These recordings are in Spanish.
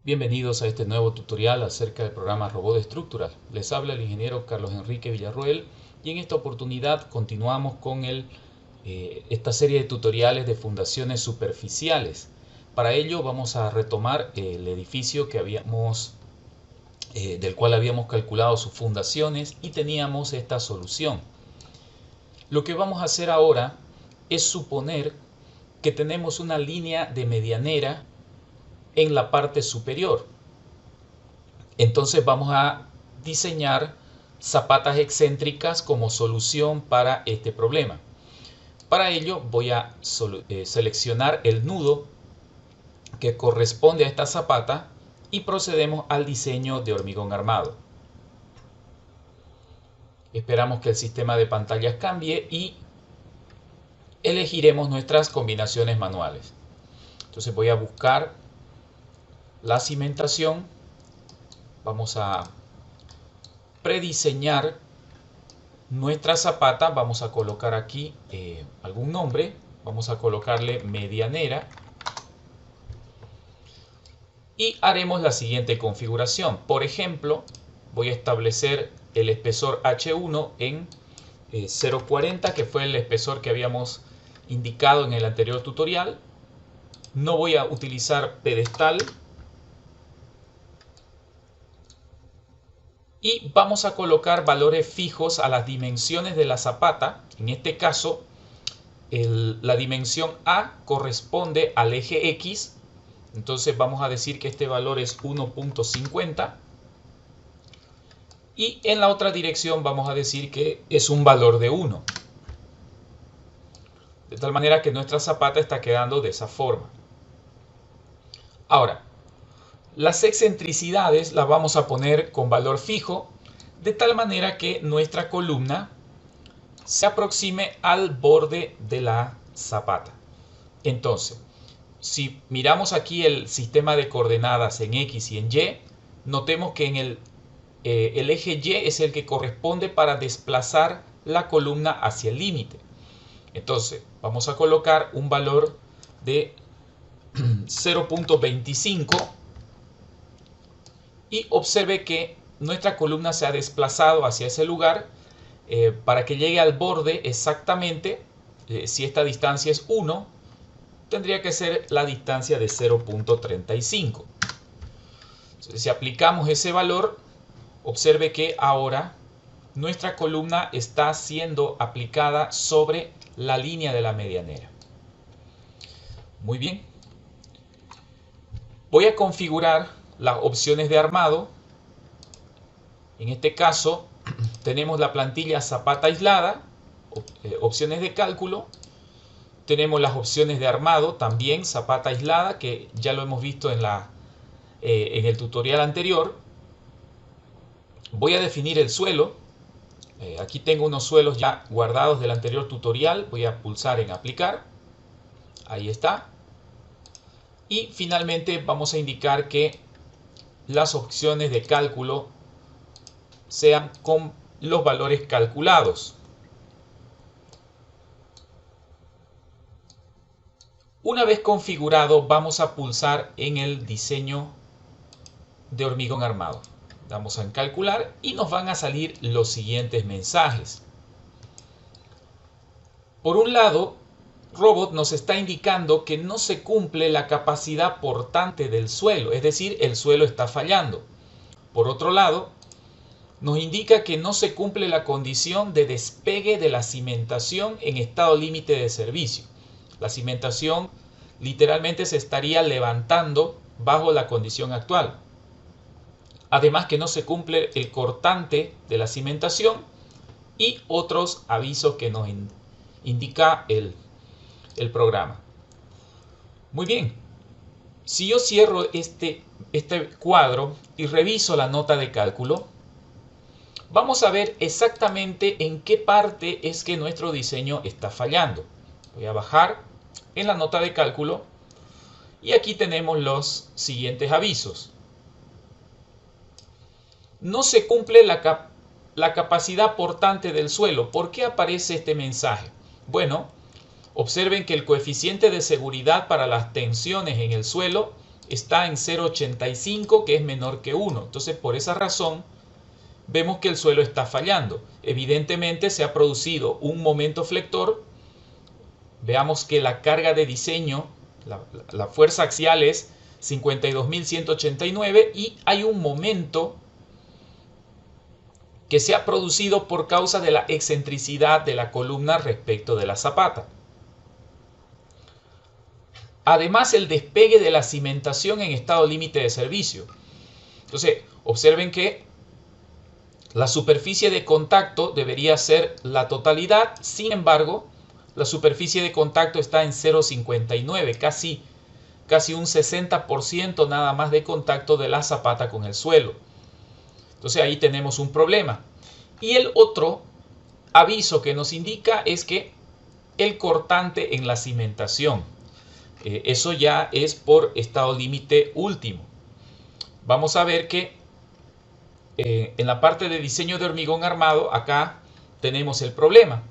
Bienvenidos a este nuevo tutorial acerca del programa Robot Estructural. Les habla el ingeniero Carlos Enrique Villarroel y en esta oportunidad continuamos con esta serie de tutoriales de fundaciones superficiales. Para ello vamos a retomar el edificio del cual habíamos calculado sus fundaciones y teníamos esta solución. Lo que vamos a hacer ahora es suponer que tenemos una línea de medianera en la parte superior. Entonces vamos a diseñar zapatas excéntricas como solución para este problema. Para ello voy a seleccionar el nudo que corresponde a esta zapata y procedemos al diseño de hormigón armado. Esperamos que el sistema de pantallas cambie y elegiremos nuestras combinaciones manuales. Entonces voy a buscar la cimentación. Vamos a prediseñar nuestra zapata. Vamos a colocar aquí algún nombre. Vamos a colocarle medianera. Y haremos la siguiente configuración. Por ejemplo, voy a establecer el espesor H1 en 0,40, que fue el espesor que habíamos indicado en el anterior tutorial. No voy a utilizar pedestal. Y vamos a colocar valores fijos a las dimensiones de la zapata. En este caso, la dimensión A corresponde al eje X. Entonces vamos a decir que este valor es 1.50. Y en la otra dirección vamos a decir que es un valor de 1. De tal manera que nuestra zapata está quedando de esa forma. Ahora, las excentricidades las vamos a poner con valor fijo, de tal manera que nuestra columna se aproxime al borde de la zapata. Entonces, si miramos aquí el sistema de coordenadas en X y en Y, notemos que en el eje Y es el que corresponde para desplazar la columna hacia el límite. Entonces, vamos a colocar un valor de 0.25. Y observe que nuestra columna se ha desplazado hacia ese lugar para que llegue al borde exactamente. Si esta distancia es 1, tendría que ser la distancia de 0.35. Si aplicamos ese valor, observe que ahora nuestra columna está siendo aplicada sobre la línea de la medianera. Muy bien. Voy a configurar las opciones de armado. En este caso tenemos la plantilla zapata aislada, opciones de cálculo. Tenemos las opciones de armado, también zapata aislada, que ya lo hemos visto en el tutorial anterior. Voy a definir el suelo. Aquí tengo unos suelos ya guardados del anterior tutorial. Voy a pulsar en aplicar. Ahí está. Y finalmente vamos a indicar que las opciones de cálculo sean con los valores calculados. Una vez configurado, vamos a pulsar en el diseño de hormigón armado. Damos en calcular y nos van a salir los siguientes mensajes. Por un lado, Robot nos está indicando que no se cumple la capacidad portante del suelo, es decir, el suelo está fallando. Por otro lado, nos indica que no se cumple la condición de despegue de la cimentación en estado límite de servicio. La cimentación literalmente se estaría levantando bajo la condición actual. Además que no se cumple el cortante de la cimentación y otros avisos que nos indica el programa. Muy bien, si yo cierro este cuadro y reviso la nota de cálculo, vamos a ver exactamente en qué parte es que nuestro diseño está fallando. Voy a bajar en la nota de cálculo y aquí tenemos los siguientes avisos. No se cumple la capacidad portante del suelo. ¿Por qué aparece este mensaje? Bueno, observen que el coeficiente de seguridad para las tensiones en el suelo está en 0,85, que es menor que 1. Entonces, por esa razón, vemos que el suelo está fallando. Evidentemente, se ha producido un momento flector. Veamos que la carga de diseño, la fuerza axial es 52.189 y hay un momento que se ha producido por causa de la excentricidad de la columna respecto de la zapata. Además, el despegue de la cimentación en estado límite de servicio. Entonces, observen que la superficie de contacto debería ser la totalidad. Sin embargo, la superficie de contacto está en 0,59, casi un 60% nada más de contacto de la zapata con el suelo. Entonces ahí tenemos un problema. Y el otro aviso que nos indica es que el cortante en la cimentación. Eso ya es por estado límite último. Vamos a ver que en la parte de diseño de hormigón armado, acá tenemos el problema.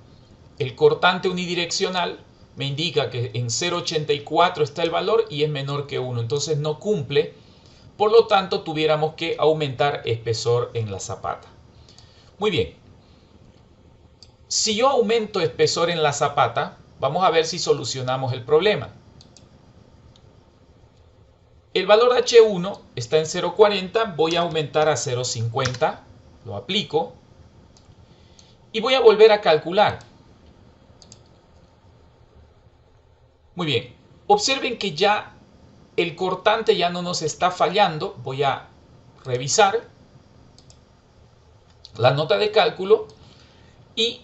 El cortante unidireccional me indica que en 0,84 está el valor y es menor que 1. Entonces no cumple. Por lo tanto, tuviéramos que aumentar espesor en la zapata. Muy bien. Si yo aumento espesor en la zapata, vamos a ver si solucionamos el problema. El valor H1 está en 0,40, voy a aumentar a 0,50, lo aplico y voy a volver a calcular. Muy bien, observen que ya el cortante ya no nos está fallando. Voy a revisar la nota de cálculo y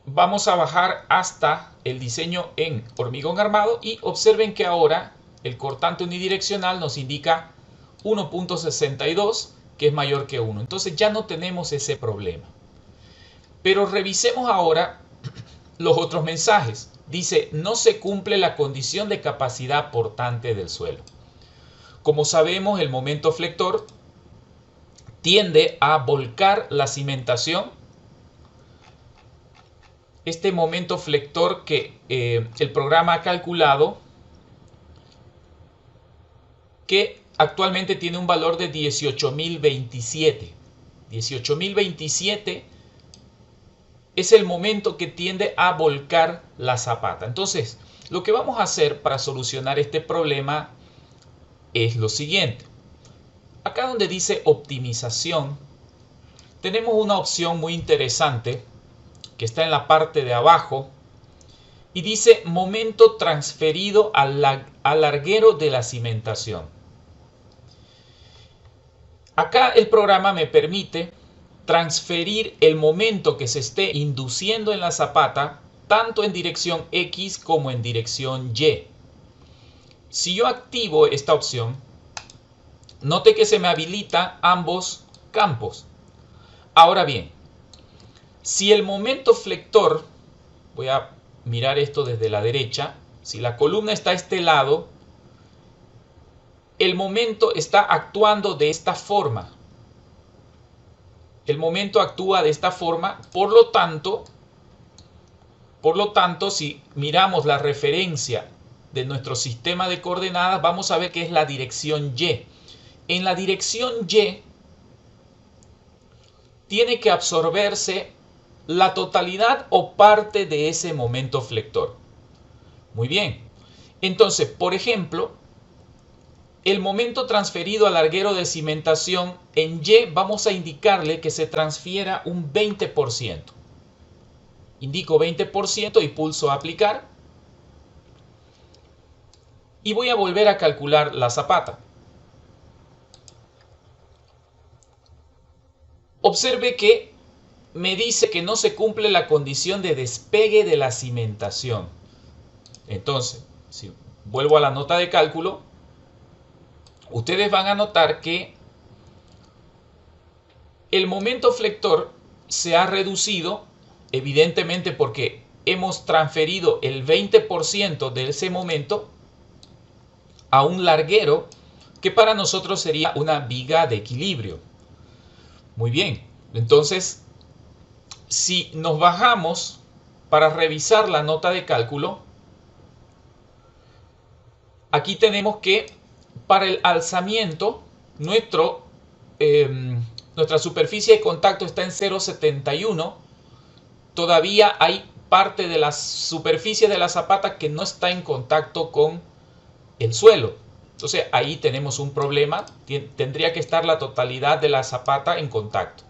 vamos a bajar hasta el diseño en hormigón armado y observen que ahora el cortante unidireccional nos indica 1,62, que es mayor que 1. Entonces ya no tenemos ese problema. Pero revisemos ahora los otros mensajes. Dice, no se cumple la condición de capacidad portante del suelo. Como sabemos, el momento flector tiende a volcar la cimentación. Este momento flector que el programa ha calculado, que actualmente tiene un valor de 18.027. 18.027 es el momento que tiende a volcar la zapata. Entonces, lo que vamos a hacer para solucionar este problema es lo siguiente. Acá donde dice optimización, tenemos una opción muy interesante que está en la parte de abajo y dice momento transferido al larguero de la cimentación. Acá el programa me permite transferir el momento que se esté induciendo en la zapata tanto en dirección X como en dirección Y. Si yo activo esta opción, note que se me habilita ambos campos. Ahora bien, si el momento flector, voy a mirar esto desde la derecha, si la columna está a este lado, el momento está actuando de esta forma. El momento actúa de esta forma, por lo tanto, si miramos la referencia de nuestro sistema de coordenadas, vamos a ver que es la dirección Y. En la dirección Y tiene que absorberse la totalidad o parte de ese momento flector. Muy bien. Entonces, por ejemplo, el momento transferido al larguero de cimentación en Y vamos a indicarle que se transfiera un 20%. Indico 20% y pulso aplicar. Y voy a volver a calcular la zapata. Observe que me dice que no se cumple la condición de despegue de la cimentación. Entonces, si vuelvo a la nota de cálculo, ustedes van a notar que el momento flector se ha reducido, evidentemente porque hemos transferido el 20% de ese momento a un larguero que para nosotros sería una viga de equilibrio. Muy bien, entonces, si nos bajamos para revisar la nota de cálculo, aquí tenemos que para el alzamiento, nuestra superficie de contacto está en 0,71. Todavía hay parte de la superficie de la zapata que no está en contacto con el suelo. Entonces ahí tenemos un problema. Tendría que estar la totalidad de la zapata en contacto.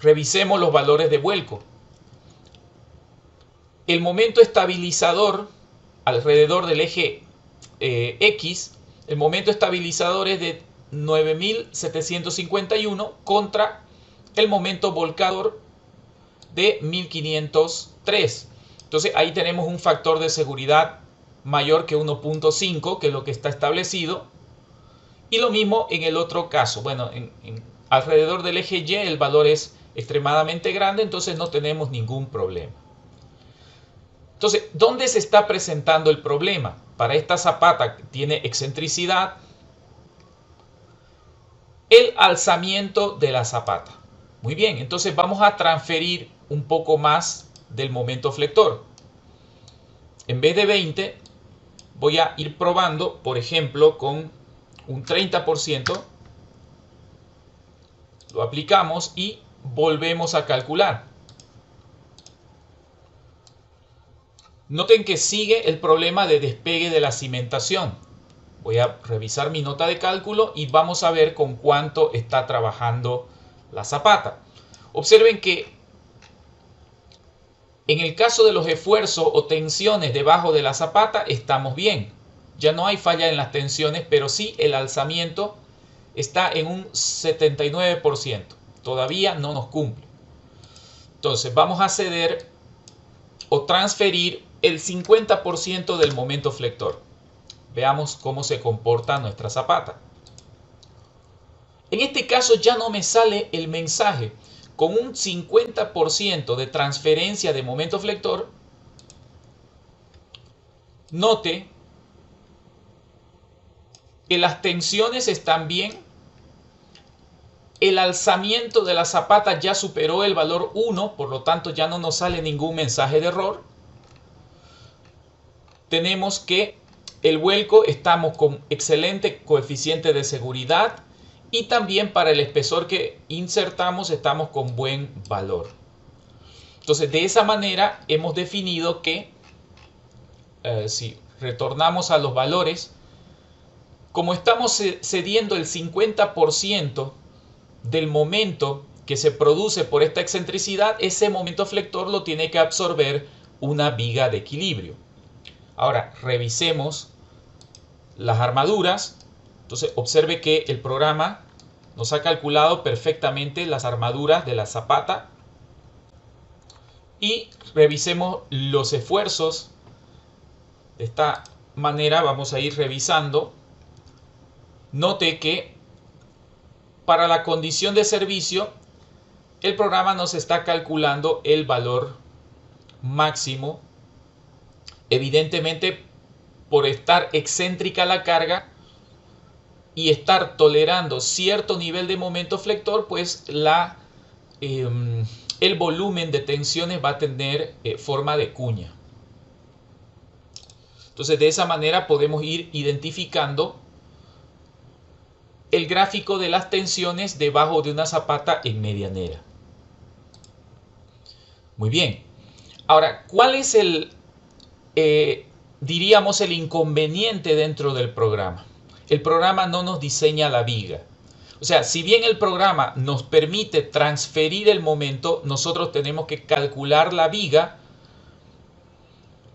Revisemos los valores de vuelco. El momento estabilizador alrededor del eje X, el momento estabilizador es de 9.751 contra el momento volcador de 1.503. Entonces ahí tenemos un factor de seguridad mayor que 1.5, que es lo que está establecido. Y lo mismo en el otro caso. Bueno, alrededor del eje Y el valor es extremadamente grande, entonces no tenemos ningún problema. Entonces, ¿dónde se está presentando el problema? Para esta zapata que tiene excentricidad, el alzamiento de la zapata. Muy bien, entonces vamos a transferir un poco más del momento flector. En vez de 20, voy a ir probando, por ejemplo, con un 30%. Lo aplicamos y volvemos a calcular. Noten que sigue el problema de despegue de la cimentación. Voy a revisar mi nota de cálculo y vamos a ver con cuánto está trabajando la zapata. Observen que en el caso de los esfuerzos o tensiones debajo de la zapata estamos bien. Ya no hay falla en las tensiones, pero sí el alzamiento está en un 79%. Todavía no nos cumple. Entonces vamos a ceder o transferir el 50% del momento flector. Veamos cómo se comporta nuestra zapata. En este caso ya no me sale el mensaje. Con un 50% de transferencia de momento flector, note que las tensiones están bien. El alzamiento de la zapata ya superó el valor 1, por lo tanto ya no nos sale ningún mensaje de error. Tenemos que el vuelco estamos con excelente coeficiente de seguridad y también para el espesor que insertamos estamos con buen valor. Entonces de esa manera hemos definido que si retornamos a los valores, como estamos cediendo el 50% del momento que se produce por esta excentricidad, ese momento flector lo tiene que absorber una viga de equilibrio. Ahora revisemos las armaduras. Entonces observe que el programa nos ha calculado perfectamente las armaduras de la zapata. Y revisemos los esfuerzos. De esta manera vamos a ir revisando. Note que para la condición de servicio, el programa nos está calculando el valor máximo. Evidentemente, por estar excéntrica la carga y estar tolerando cierto nivel de momento flector, pues el volumen de tensiones va a tener forma de cuña. Entonces, de esa manera podemos ir identificando el gráfico de las tensiones debajo de una zapata en medianera. Muy bien. Ahora, ¿cuál es diríamos el inconveniente dentro del programa? El programa no nos diseña la viga. O sea, si bien el programa nos permite transferir el momento, nosotros tenemos que calcular la viga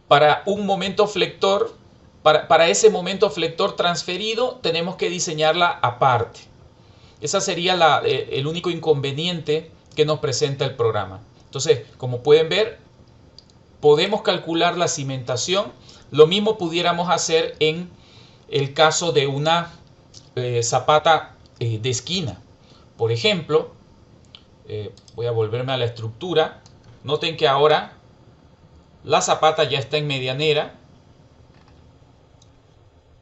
para un momento flector. Para ese momento flector transferido tenemos que diseñarla aparte. Ese sería el único inconveniente que nos presenta el programa. Entonces, como pueden ver, podemos calcular la cimentación. Lo mismo pudiéramos hacer en el caso de una zapata de esquina. Por ejemplo, voy a volverme a la estructura. Noten que ahora la zapata ya está en medianera.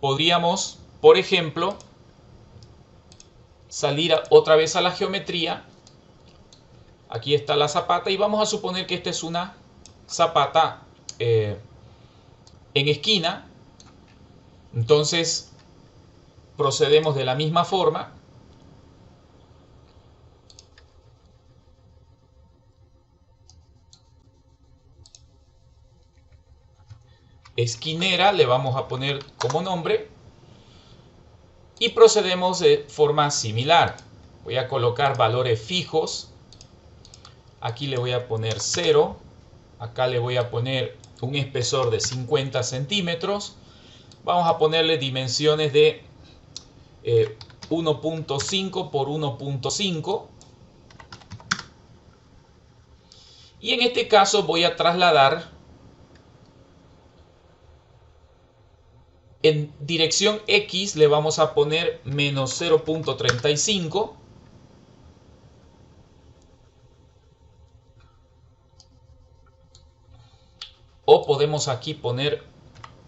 Podríamos, por ejemplo, salir otra vez a la geometría. Aquí está la zapata y vamos a suponer que esta es una zapata en esquina. Entonces procedemos de la misma forma. Esquinera le vamos a poner como nombre y procedemos de forma similar. Voy a colocar valores fijos. Aquí le voy a poner 0. Acá le voy a poner un espesor de 50 centímetros. Vamos a ponerle dimensiones de 1.5 por 1.5. Y en este caso voy a trasladar en dirección X, le vamos a poner menos 0.35. O podemos aquí poner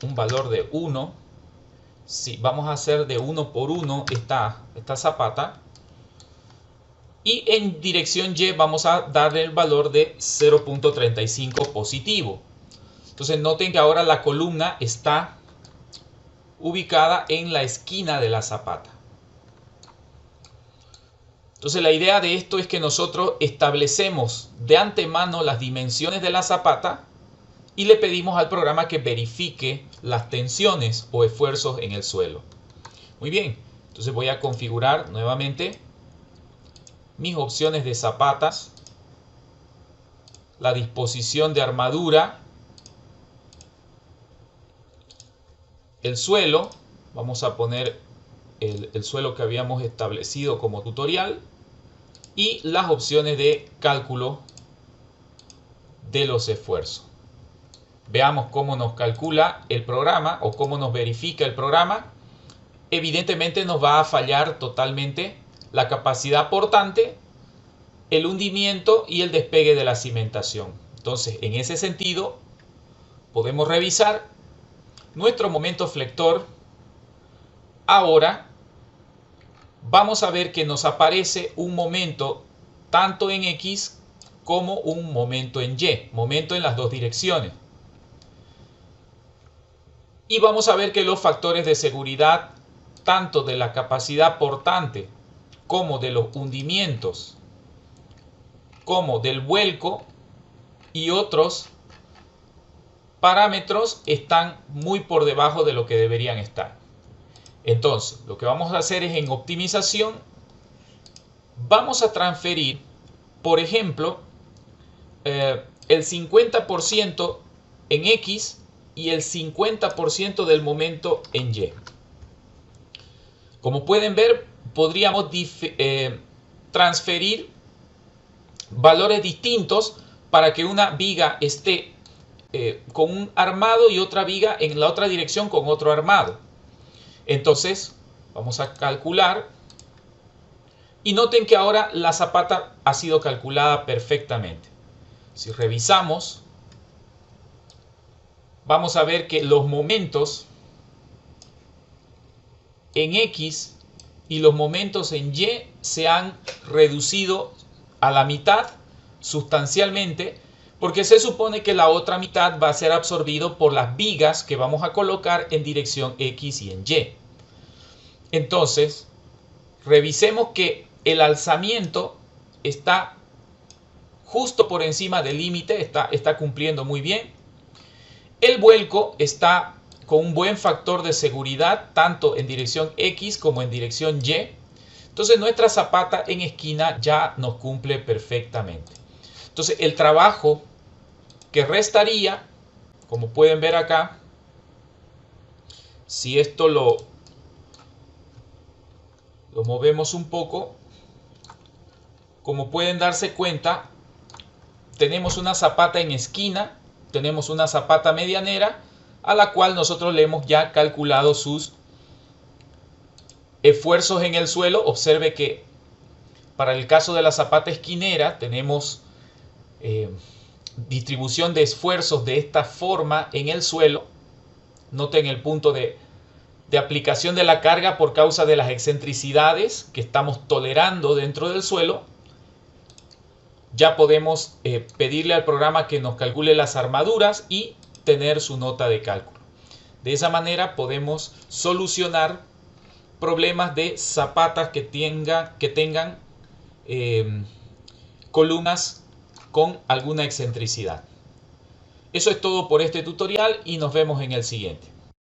un valor de 1. Sí, vamos a hacer de 1 por 1 esta zapata. Y en dirección Y vamos a darle el valor de 0.35 positivo. Entonces noten que ahora la columna está ubicada en la esquina de la zapata. Entonces la idea de esto es que nosotros establecemos de antemano las dimensiones de la zapata y le pedimos al programa que verifique las tensiones o esfuerzos en el suelo. Muy bien, entonces voy a configurar nuevamente mis opciones de zapatas, la disposición de armadura, el suelo. Vamos a poner el suelo que habíamos establecido como tutorial y las opciones de cálculo de los esfuerzos. Veamos cómo nos calcula el programa o cómo nos verifica el programa. Evidentemente nos va a fallar totalmente la capacidad portante, el hundimiento y el despegue de la cimentación. Entonces, en ese sentido, podemos revisar nuestro momento flector. Ahora vamos a ver que nos aparece un momento tanto en X como un momento en Y, momento en las dos direcciones. Y vamos a ver que los factores de seguridad, tanto de la capacidad portante como de los hundimientos, como del vuelco y otros parámetros, están muy por debajo de lo que deberían estar. Entonces, lo que vamos a hacer es en optimización, vamos a transferir, por ejemplo, el 50% en X y el 50% del momento en Y. Como pueden ver, podríamos transferir valores distintos para que una viga esté con un armado y otra viga en la otra dirección con otro armado. Entonces, vamos a calcular. Y noten que ahora la zapata ha sido calculada perfectamente. Si revisamos, vamos a ver que los momentos en X y los momentos en Y se han reducido a la mitad sustancialmente, porque se supone que la otra mitad va a ser absorbido por las vigas que vamos a colocar en dirección X y en Y. Entonces, revisemos que el alzamiento está justo por encima del límite, está cumpliendo muy bien. El vuelco está con un buen factor de seguridad, tanto en dirección X como en dirección Y. Entonces nuestra zapata en esquina ya nos cumple perfectamente. Entonces el trabajo que restaría, como pueden ver acá, si esto lo movemos un poco, como pueden darse cuenta, tenemos una zapata en esquina, tenemos una zapata medianera, a la cual nosotros le hemos ya calculado sus esfuerzos en el suelo. Observe que para el caso de la zapata esquinera tenemos distribución de esfuerzos de esta forma en el suelo. Noten el punto de aplicación de la carga por causa de las excentricidades que estamos tolerando dentro del suelo. Ya podemos pedirle al programa que nos calcule las armaduras y tener su nota de cálculo. De esa manera podemos solucionar problemas de zapatas que tengan columnas con alguna excentricidad. Eso es todo por este tutorial y nos vemos en el siguiente.